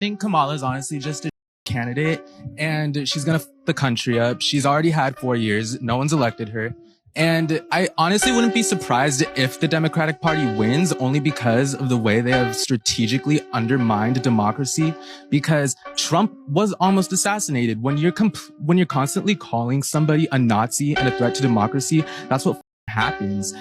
think Kamala is honestly just a candidate, and she's gonna f the country up. She's already had 4 years. No one's elected her. And I honestly wouldn't be surprised if the Democratic Party wins, only because of the way they have strategically undermined democracy, because Trump was almost assassinated. When you're constantly calling somebody a Nazi and a threat to democracy, that's what happens.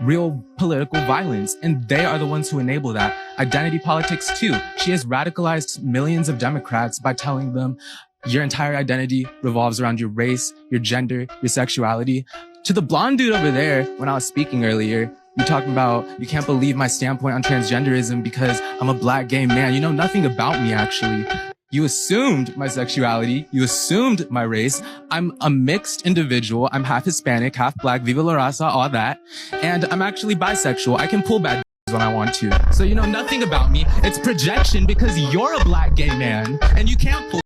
Real political violence. And they are the ones who enable that. Identity politics too. She has radicalized millions of Democrats by telling them your entire identity revolves around your race, your gender, your sexuality. To the blonde dude over there, when I was speaking earlier, you talking about, you can't believe my standpoint on transgenderism because I'm a black gay man. You know nothing about me, actually. You assumed my sexuality. You assumed my race. I'm a mixed individual. I'm half Hispanic, half black, viva la raza, all that. And I'm actually bisexual. I can pull bad when I want to. So you know nothing about me. It's projection because you're a black gay man and you can't pull.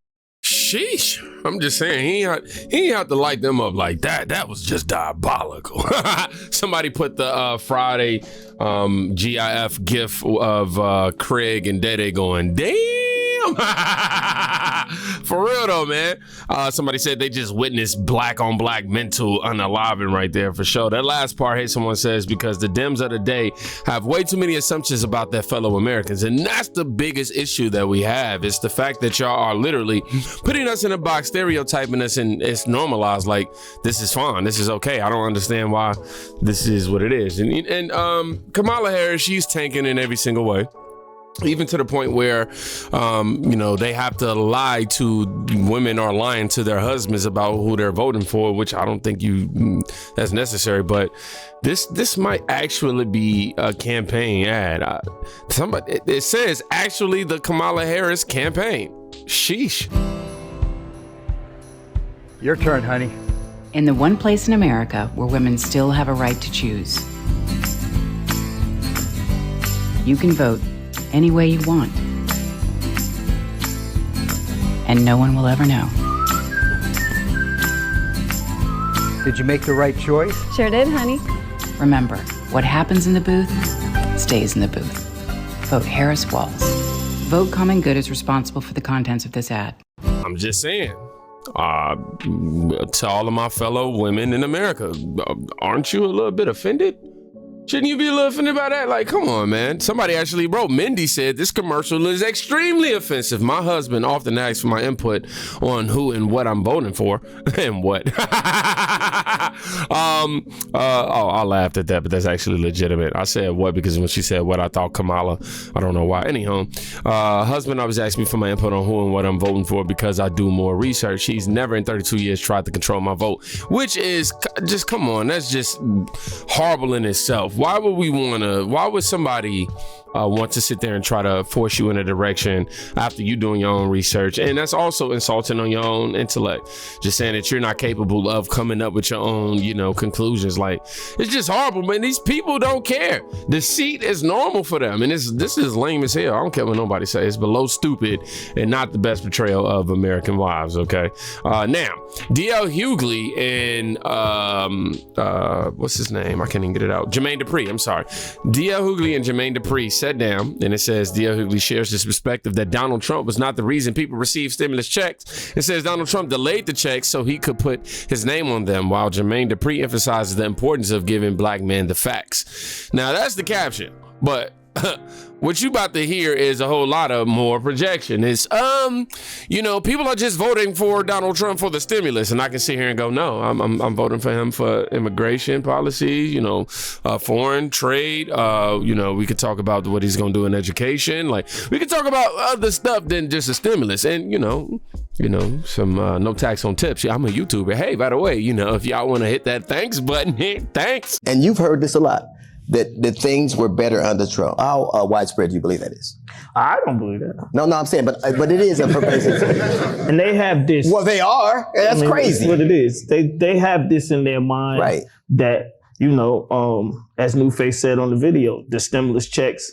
Sheesh. I'm just saying, he ain't have to light them up like that. That was just diabolical. Somebody put the Friday GIF gif of Craig and Dede going, damn. For real though, man. Somebody said they just witnessed black on black mental unaliving right there for sure. That last part, hey, someone says, because the Dems of the day have way too many assumptions about their fellow Americans. And that's the biggest issue that we have. It's the fact that y'all are literally putting us in a box, stereotyping us, and it's normalized like this is fine, this is okay. I don't understand why this is what it is. And Kamala Harris, she's tanking in every single way. Even to the point where, you know, they have to lie to women or lying to their husbands about who they're voting for, which I don't think that's necessary. But this might actually be a campaign ad. It says actually the Kamala Harris campaign. Sheesh. Your turn, honey. In the one place in America where women still have a right to choose, you can vote any way you want. And no one will ever know. Did you make the right choice? Sure did, honey. Remember, what happens in the booth stays in the booth. Vote Harris Walls. Vote Common Good is responsible for the contents of this ad. I'm just saying, to all of my fellow women in America, aren't you a little bit offended? Shouldn't you be a little offended by that? Like, come on, man. Somebody actually wrote, Mindy said, this commercial is extremely offensive. My husband often asks for my input on who and what I'm voting for. And what? I laughed at that, but that's actually legitimate. I said what because when she said what, I thought Kamala. I don't know why. Anyhow, husband always asks me for my input on who and what I'm voting for because I do more research. He's never in 32 years tried to control my vote, which is just, come on, that's just horrible in itself. Why would somebody want to sit there and try to force you in a direction after you doing your own research? And that's also insulting on your own intellect. Just saying that you're not capable of coming up with your own, conclusions. Like, it's just horrible, man. These people don't care. Deceit is normal for them. And this is lame as hell. I don't care what nobody says. It's below stupid and not the best portrayal of American wives, okay? Now, D.L. Hughley and, what's his name? I can't even get it out. Jermaine Dupri, I'm sorry. D.L. Hughley and Jermaine Dupri sat down, and it says D.L. Hughley shares this perspective that Donald Trump was not the reason people received stimulus checks. It says Donald Trump delayed the checks so he could put his name on them, while Jermaine Dupri emphasizes the importance of giving black men the facts. Now, that's the caption, but what you about to hear is a whole lot of more projection. It's, people are just voting for Donald Trump for the stimulus, and I can sit here and go, no, I'm voting for him for immigration policy, foreign trade. We could talk about what he's gonna do in education. Like, we could talk about other stuff than just a stimulus, and some no tax on tips. Yeah, I'm a YouTuber. Hey, by the way, if y'all want to hit that thanks button, thanks. And you've heard this a lot. That things were better under Trump. How widespread do you believe that is? I don't believe that. No, I'm saying, but it is a pervasive. And they have this. Well, they are. That's crazy. That's what it is. They have this in their mind, right? That as Newface said on the video, the stimulus checks.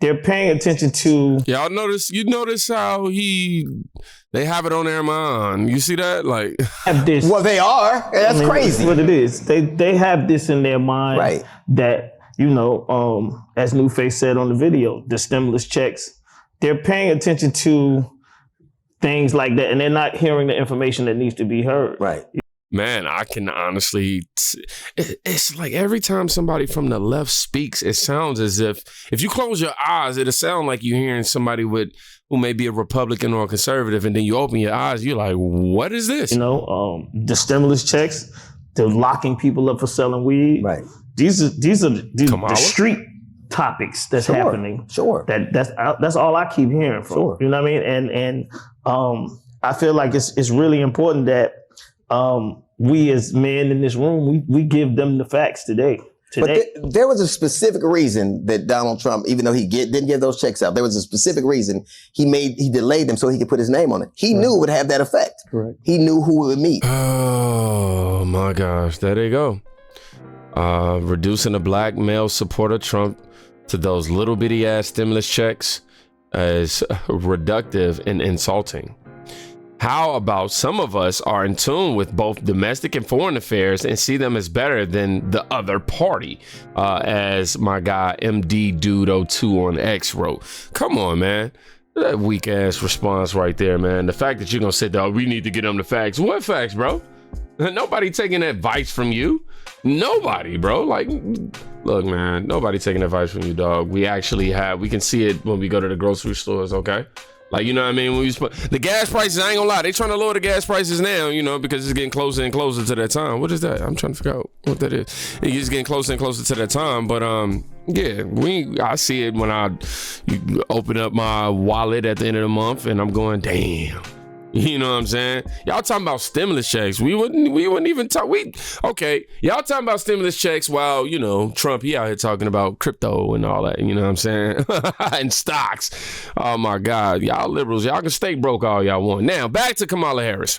They're paying attention to. Y'all notice? You notice how they have it on their mind. You see that? Like, have this. Well, they are. That's crazy. That's what it is. They have this in their mind, right? That. As Newface said on the video, the stimulus checks, they're paying attention to things like that, and they're not hearing the information that needs to be heard. Right. Man, I can honestly, it's like every time somebody from the left speaks, it sounds as if you close your eyes, it'll sound like you're hearing somebody who may be a Republican or a conservative, and then you open your eyes, you're like, what is this? You know, the stimulus checks, they're locking people up for selling weed. Right. These are the street topics that's happening. Sure. That's all I keep hearing from. Sure. You know what I mean? And I feel like it's really important that we as men in this room, we give them the facts today. But there was a specific reason that Donald Trump, even though he didn't give those checks out, there was a specific reason he delayed them so he could put his name on it. He knew it would have that effect. Correct. He knew who it would meet. Oh my gosh, there they go. Reducing the black male supporter Trump to those little bitty ass stimulus checks as reductive and insulting. How about some of us are in tune with both domestic and foreign affairs and see them as better than the other party, as my guy MD Dude 02 on X wrote. Come on, man. That weak ass response right there, man. The fact that you're gonna say, dog, we need to get them the facts. What facts, bro? Nobody taking advice from you. Nobody, bro. Like, look, man, nobody taking advice from you, dog. We can see it when we go to the grocery stores, okay? Like, you know what I mean? When the gas prices, I ain't gonna lie, they trying to lower the gas prices now, you know, because it's getting closer and closer to that time. What is that? I'm trying to figure out what that is. It's getting closer and closer to that time. But yeah, I see it when you open up my wallet at the end of the month and I'm going, damn. You know what I'm saying? Y'all talking about stimulus checks. We wouldn't even talk. Y'all talking about stimulus checks while, you know, Trump, he out here talking about crypto and all that. You know what I'm saying? And stocks. Oh my God. Y'all liberals, y'all can stay broke all y'all want. Now, back to Kamala Harris.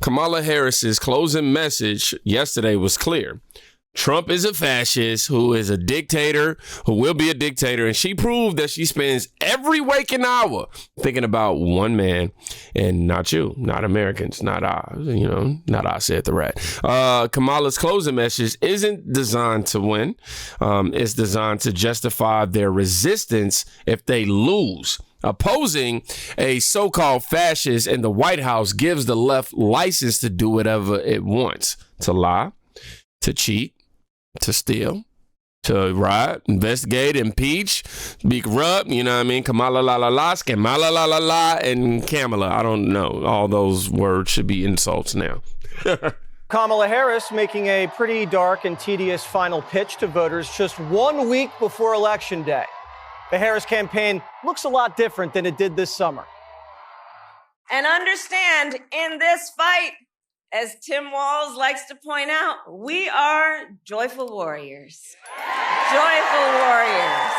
Kamala Harris's closing message yesterday was clear. Trump is a fascist who is a dictator, who will be a dictator. And she proved that she spends every waking hour thinking about one man and not you, not Americans, not I said the rat. Kamala's closing message isn't designed to win. It's designed to justify their resistance if they lose. Opposing a so-called fascist in the White House gives the left license to do whatever it wants, to lie, to cheat, to steal, to riot, investigate, impeach, be corrupt, you know what I mean? Kamala la la la, Kamala la la la, and Kamala. I don't know. All those words should be insults now. Kamala Harris making a pretty dark and tedious final pitch to voters just 1 week before Election Day. The Harris campaign looks a lot different than it did this summer. And understand, in this fight, as Tim Walz likes to point out, we are joyful warriors. Joyful warriors.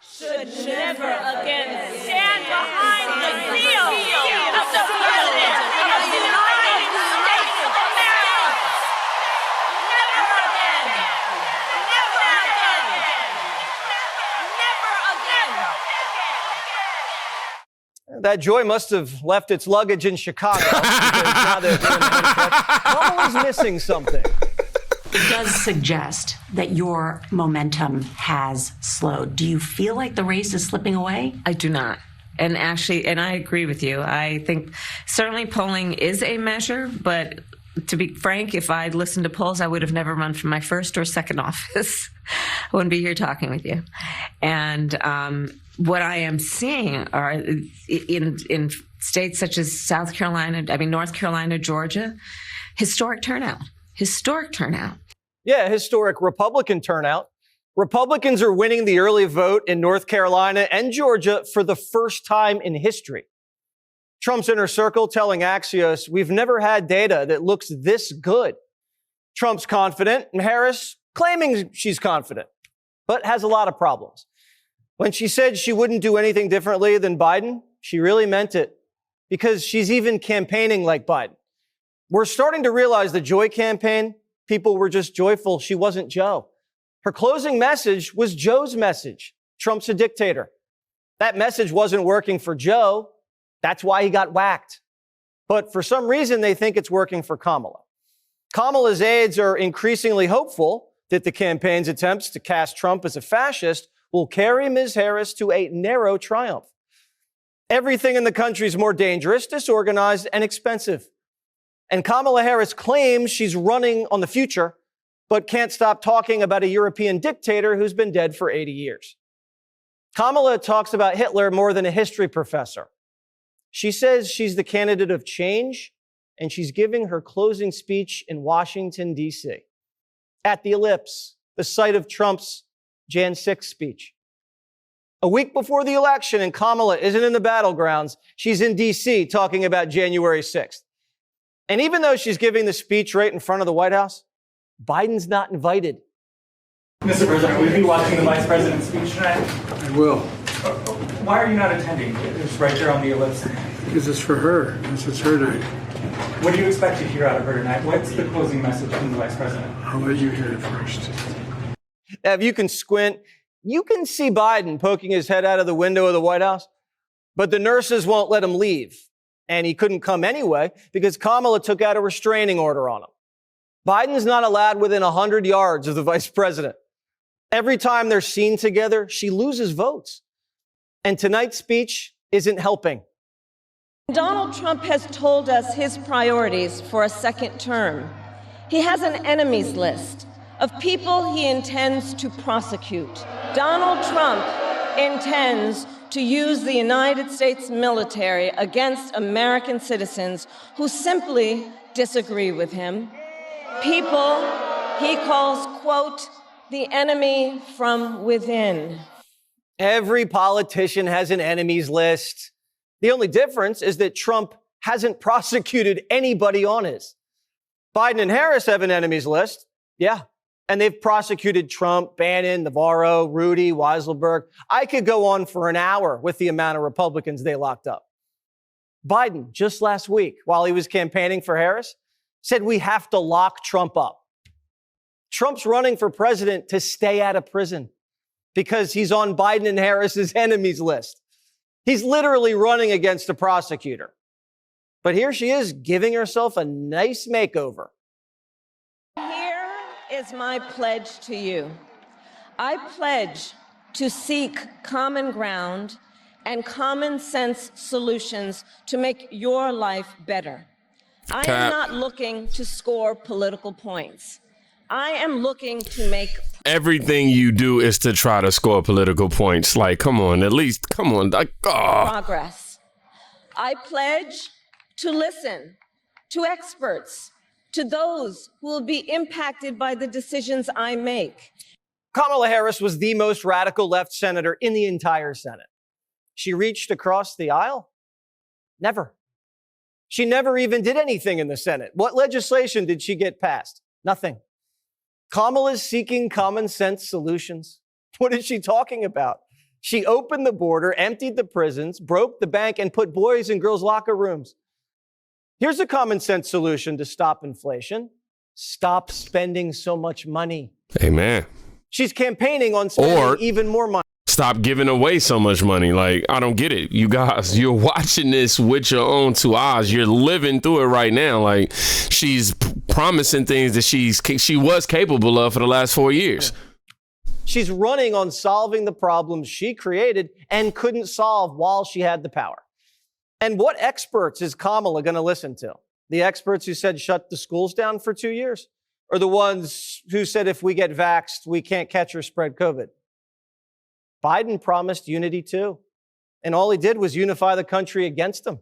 Should never again stand behind the seal of the President of the United States of America. Never again. Never again. Never again. That joy must have left its luggage in Chicago because now they're doing Kamala's missing something. It does suggest that your momentum has slowed. Do you feel like the race is slipping away? I do not. And actually, and I agree with you. I think certainly polling is a measure, but to be frank, if I'd listened to polls, I would have never run for my first or second office. I wouldn't be here talking with you. And what I am seeing are in states such as North Carolina, Georgia, historic turnout. Yeah, historic Republican turnout. Republicans are winning the early vote in North Carolina and Georgia for the first time in history. Trump's inner circle telling Axios, we've never had data that looks this good. Trump's confident and Harris claiming she's confident, but has a lot of problems. When she said she wouldn't do anything differently than Biden, she really meant it because she's even campaigning like Biden. We're starting to realize the Joy campaign, people were just joyful she wasn't Joe. Her closing message was Joe's message. Trump's a dictator. That message wasn't working for Joe. That's why he got whacked. But for some reason, they think it's working for Kamala. Kamala's aides are increasingly hopeful that the campaign's attempts to cast Trump as a fascist will carry Ms. Harris to a narrow triumph. Everything in the country is more dangerous, disorganized, and expensive. And Kamala Harris claims she's running on the future, but can't stop talking about a European dictator who's been dead for 80 years. Kamala talks about Hitler more than a history professor. She says she's the candidate of change, and she's giving her closing speech in Washington, D.C., at the Ellipse, the site of Trump's Jan 6 speech. A week before the election, and Kamala isn't in the battlegrounds, she's in D.C. talking about January 6th. And even though she's giving the speech right in front of the White House, Biden's not invited. Mr. President, will you be watching the Vice President's speech tonight? I will. Why are you not attending? It's right there on the ellipse. Because it's for her. It's her night. What do you expect to hear out of her tonight? What's the closing message from the Vice President? I'll let you hear it first. Now, if you can squint, you can see Biden poking his head out of the window of the White House, but the nurses won't let him leave. And he couldn't come anyway because Kamala took out a restraining order on him. Biden's not allowed within 100 yards of the vice president. Every time they're seen together, she loses votes. And tonight's speech isn't helping. Donald Trump has told us his priorities for a second term. He has an enemies list of people he intends to prosecute. Donald Trump intends to use the United States military against American citizens who simply disagree with him. People he calls, quote, the enemy from within. Every politician has an enemies list. The only difference is that Trump hasn't prosecuted anybody on his. Biden and Harris have an enemies list. Yeah. And they've prosecuted Trump, Bannon, Navarro, Rudy, Weiselberg. I could go on for an hour with the amount of Republicans they locked up. Biden, just last week, while he was campaigning for Harris, said we have to lock Trump up. Trump's running for president to stay out of prison because he's on Biden and Harris's enemies list. He's literally running against a prosecutor. But here she is giving herself a nice makeover. Here is my pledge to you. I pledge to seek common ground and common sense solutions to make your life better. I am not looking to score political points. I am looking to make everything you do is to try to score political points. Like, come on, at least, come on. Like, progress. I pledge to listen to experts, to those who will be impacted by the decisions I make. Kamala Harris was the most radical left senator in the entire Senate. She reached across the aisle? Never. She never even did anything in the Senate. What legislation did she get passed? Nothing. Kamala's seeking common sense solutions. What is she talking about? She opened the border, emptied the prisons, broke the bank, and put boys in girls' locker rooms. Here's a common sense solution to stop inflation. Stop spending so much money. Amen. She's campaigning on spending even more money. Stop giving away so much money. Like, I don't get it. You guys, you're watching this with your own two eyes. You're living through it right now. Like, she's promising things that she was capable of for the last 4 years. She's running on solving the problems she created and couldn't solve while she had the power. And what experts is Kamala going to listen to? The experts who said shut the schools down for 2 years? Or the ones who said if we get vaxxed, we can't catch or spread COVID? Biden promised unity too. And all he did was unify the country against them.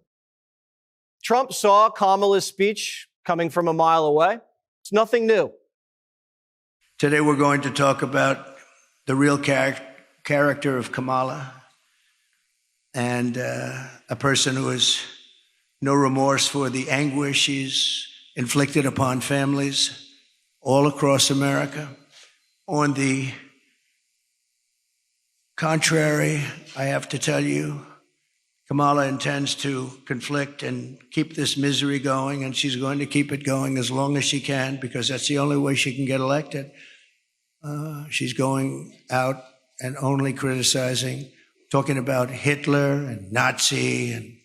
Trump saw Kamala's speech coming from a mile away. It's nothing new. Today we're going to talk about the real character of Kamala and a person who has no remorse for the anguish she's inflicted upon families all across America. On the contrary, I have to tell you, Kamala intends to conflict and keep this misery going, and she's going to keep it going as long as she can, because that's the only way she can get elected. She's going out and only criticizing, talking about Hitler and Nazi, and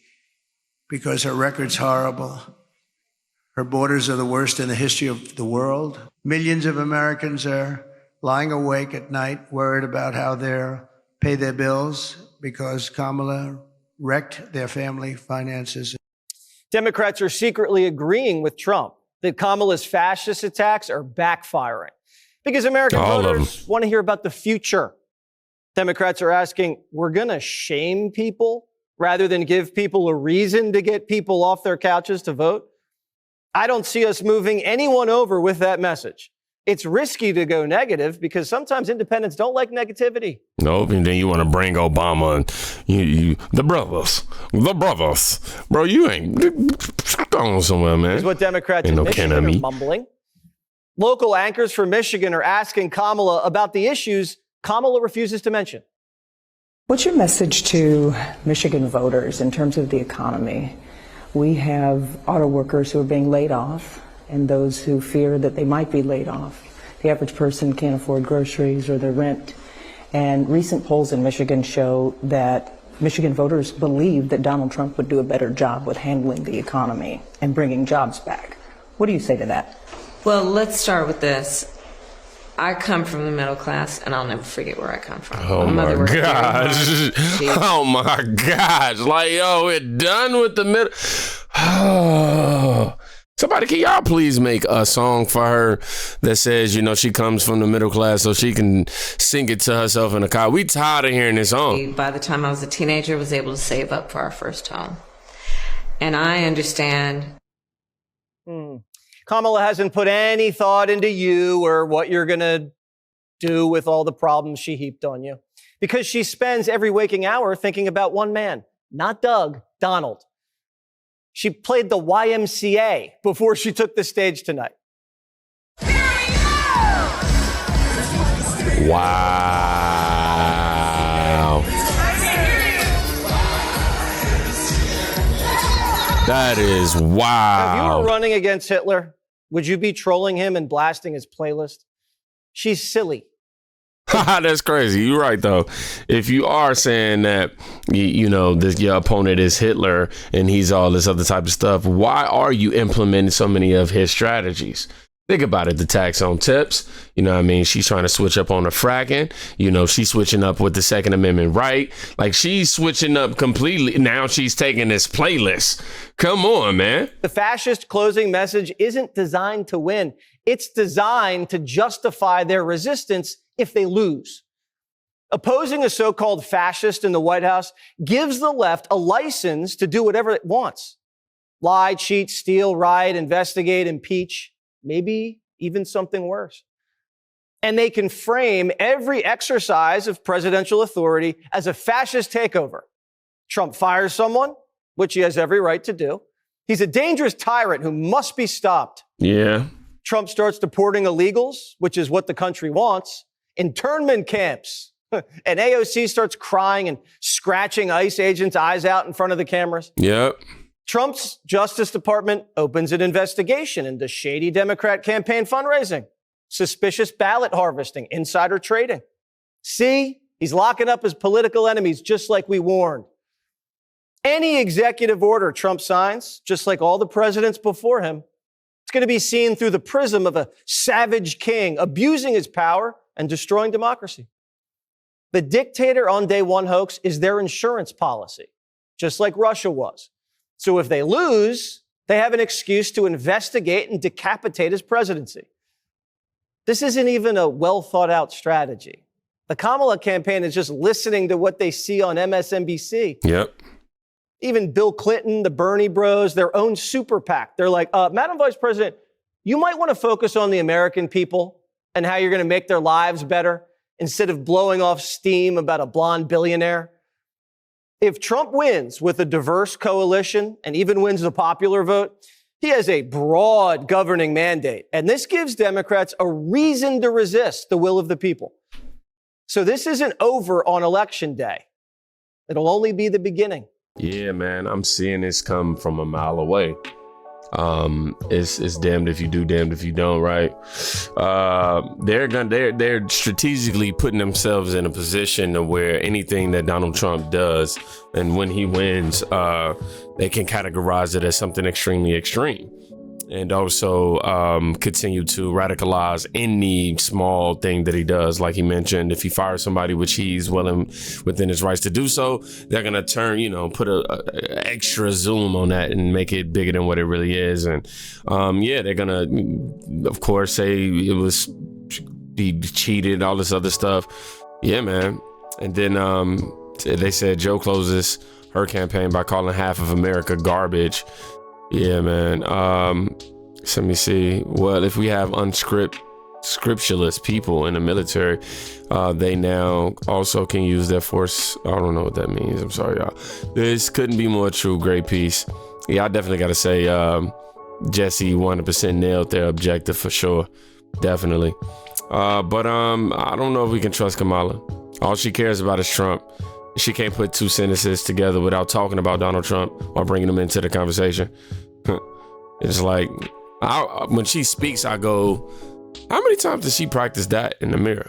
because her record's horrible. Her borders are the worst in the history of the world. Millions of Americans are lying awake at night, worried about how their pay their bills because Kamala wrecked their family finances. Democrats are secretly agreeing with Trump that Kamala's fascist attacks are backfiring because American voters want to hear about the future. Democrats are asking, we're going to shame people rather than give people a reason to get people off their couches to vote. I don't see us moving anyone over with that message. It's risky to go negative because sometimes independents don't like negativity. Nope, and then you want to bring Obama and the brothers. Bro, you ain't going somewhere, man. Is what Democrats in Michigan are mumbling. Local anchors from Michigan are asking Kamala about the issues Kamala refuses to mention. What's your message to Michigan voters in terms of the economy? We have auto workers who are being laid off and those who fear that they might be laid off. The average person can't afford groceries or their rent. And recent polls in Michigan show that Michigan voters believe that Donald Trump would do a better job with handling the economy and bringing jobs back. What do you say to that? Well, let's start with this. I come from the middle class, and I'll never forget where I come from. Oh, my gosh. Oh, my gosh. Like, yo, we're done with the middle. Somebody, can y'all please make a song for her that says, you know, she comes from the middle class so she can sing it to herself in the car? We tired of hearing this song. By the time I was a teenager, I was able to save up for our first home. And I understand. Kamala hasn't put any thought into you or what you're going to do with all the problems she heaped on you because she spends every waking hour thinking about one man, not Doug, Donald. She played the YMCA before she took the stage tonight. Wow. That is wow. If you were running against Hitler, would you be trolling him and blasting his playlist? She's silly. That's crazy. You're right, though. If you are saying that, you know, your opponent is Hitler and he's all this other type of stuff, why are you implementing so many of his strategies? Think about it. The tax on tips. You know what I mean? She's trying to switch up on the fracking. You know, she's switching up with the Second Amendment right. Like, she's switching up completely. Now she's taking this playlist. Come on, man. The fascist closing message isn't designed to win. It's designed to justify their resistance if they lose. Opposing a so-called fascist in the White House gives the left a license to do whatever it wants. Lie, cheat, steal, riot, investigate, impeach. Maybe even something worse. And they can frame every exercise of presidential authority as a fascist takeover. Trump fires someone, which he has every right to do. He's a dangerous tyrant who must be stopped. Yeah. Trump starts deporting illegals, which is what the country wants. Internment camps. And AOC starts crying and scratching ICE agents' eyes out in front of the cameras. Yep. Trump's Justice Department opens an investigation into shady Democrat campaign fundraising, suspicious ballot harvesting, insider trading. See, he's locking up his political enemies just like we warned. Any executive order Trump signs, just like all the presidents before him, it's going to be seen through the prism of a savage king abusing his power and destroying democracy. The dictator on day one hoax is their insurance policy, just like Russia was. So if they lose, they have an excuse to investigate and decapitate his presidency. This isn't even a well thought out strategy. The Kamala campaign is just listening to what they see on MSNBC. Yep. Even Bill Clinton, the Bernie bros, their own super PAC. They're like, Madam Vice President, you might want to focus on the American people and how you're going to make their lives better instead of blowing off steam about a blonde billionaire. If Trump wins with a diverse coalition and even wins the popular vote, he has a broad governing mandate. And this gives Democrats a reason to resist the will of the people. So this isn't over on election day. It'll only be the beginning. Yeah, man, I'm seeing this come from a mile away. It's damned if you do, damned if you don't, right? They're strategically putting themselves in a position to where anything that Donald Trump does, and when he wins, they can categorize it as something extremely extreme. and also continue to radicalize any small thing that he does. Like he mentioned, if he fires somebody, which he's well within his rights to do so, they're gonna turn, put a extra zoom on that and make it bigger than what it really is. And they're gonna, of course, say it was he cheated, all this other stuff. Yeah, man. And then they said Joe closes her campaign by calling half of America garbage. Yeah, man. Let me see. Well, if we have scriptureless people in the military, they now also can use their force. I don't know what that means. I'm sorry, y'all. This couldn't be more true. Great piece. Yeah, I definitely got to say, Jesse 100% nailed their objective for sure. Definitely. But I don't know if we can trust Kamala. All she cares about is Trump. She can't put two sentences together without talking about Donald Trump or bringing him into the conversation. It's like, when she speaks, I go, how many times does she practice that in the mirror?